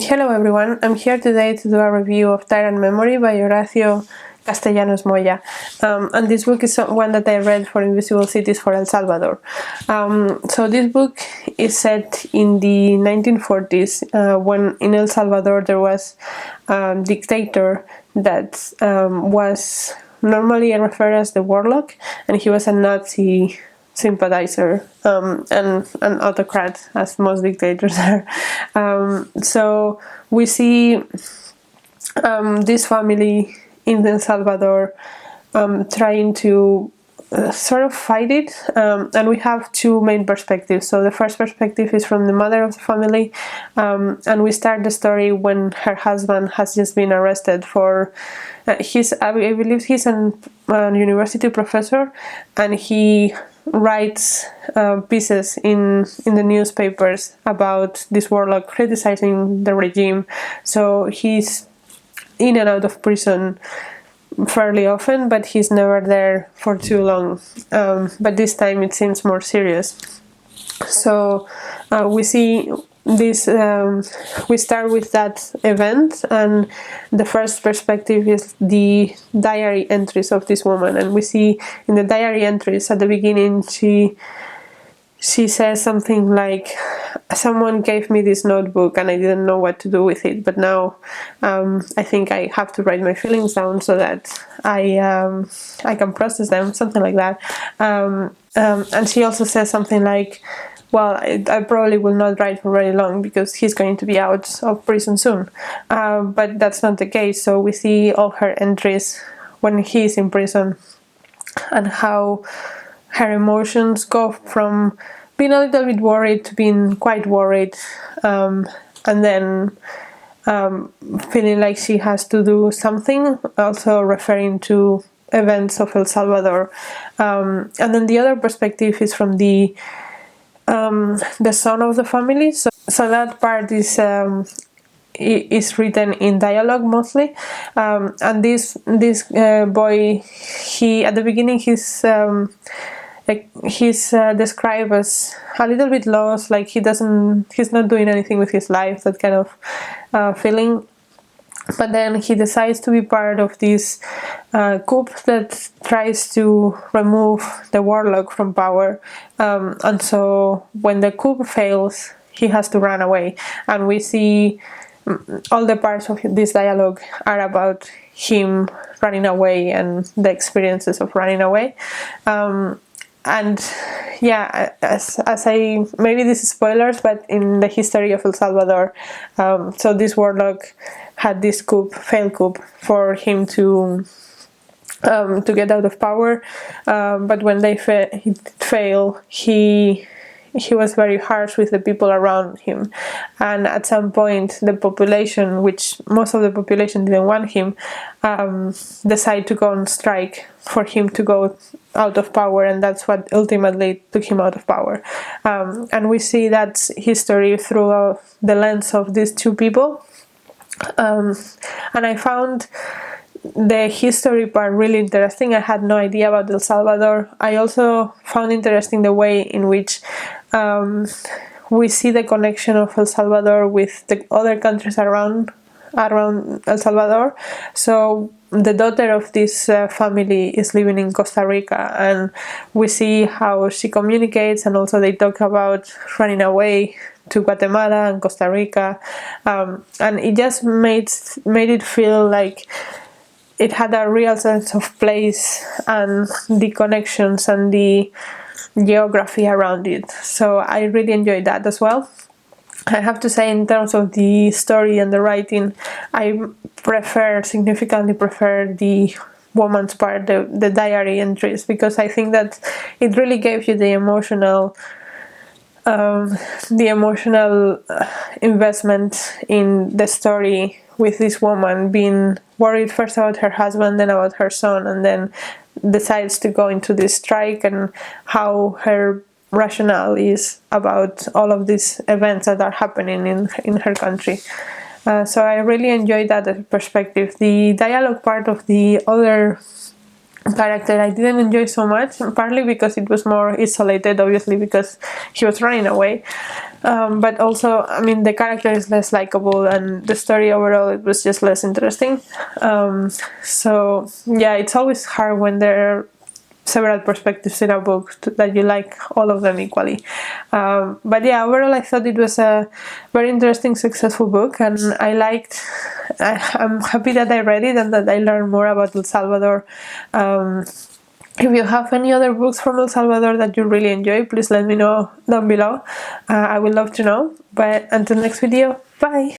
Hello everyone, I'm here today to do a review of Tyrant Memory by Horacio Castellanos Moya. And this book is one that I read for Invisible Cities for El Salvador. So this book is set in the 1940s when in El Salvador there was a dictator that was normally referred as the warlock, and he was a Nazi sympathizer and an autocrat, as most dictators are. So we see this family in El Salvador trying to sort of fight it, and we have two main perspectives. So the first perspective is from the mother of the family, and we start the story when her husband has just been arrested for I believe he's a university professor, and he writes pieces in the newspapers about this warlock criticizing the regime. So he's in and out of prison fairly often, but he's never there for too long. But this time it seems more serious. So we see this, we start with that event, and the first perspective is the diary entries of this woman. And we see in the diary entries at the beginning she says something like, someone gave me this notebook and I didn't know what to do with it, but now I think I have to write my feelings down so that I can process them, something like that. And she also says something like, well, I probably will not write for very long because he's going to be out of prison soon. But that's not the case. So we see all her entries when he's in prison and how her emotions go from being a little bit worried to being quite worried, and then feeling like she has to do something, also referring to events of El Salvador. And then the other perspective is from the son of the family. So that part is written in dialogue mostly, and this boy, he at the beginning he's described as a little bit lost, like he's not doing anything with his life, that kind of feeling. But then he decides to be part of this coup that tries to remove the warlock from power, and so when the coup fails, he has to run away. And we see all the parts of this dialogue are about him running away and the experiences of running away. And yeah, as I, maybe this is spoilers, but in the history of El Salvador, so this warlock had this failed coup for him to get out of power, but when they fail, he was very harsh with the people around him, and at some point the population, which most of the population didn't want him, decided to go on strike for him to go out of power, and that's what ultimately took him out of power. And we see that history through the lens of these two people, and I found the history part really interesting. I had no idea about El Salvador. I also found interesting the way in which we see the connection of El Salvador with the other countries around El Salvador. So the daughter of this family is living in Costa Rica, and we see how she communicates, and also they talk about running away to Guatemala and Costa Rica, and it just made it feel like it had a real sense of place and the connections and the geography around it. So I really enjoyed that as well. I have to say, in terms of the story and the writing, I significantly prefer the woman's part, the diary entries, because I think that it really gave you the emotional investment in the story, with this woman being worried first about her husband, then about her son, and then decides to go into this strike, and how her rationale is about all of these events that are happening in her country. So I really enjoyed that perspective. The dialogue part of the other character I didn't enjoy so much, partly because it was more isolated, obviously because he was running away, but also, I mean, the character is less likable, and the story overall, it was just less interesting. So yeah, it's always hard when there are several perspectives in a book that you like all of them equally. But yeah, overall I thought it was a very interesting, successful book, and I'm happy that I read it and that I learned more about El Salvador. If you have any other books from El Salvador that you really enjoy, please let me know down below. I would love to know. But until next video, bye!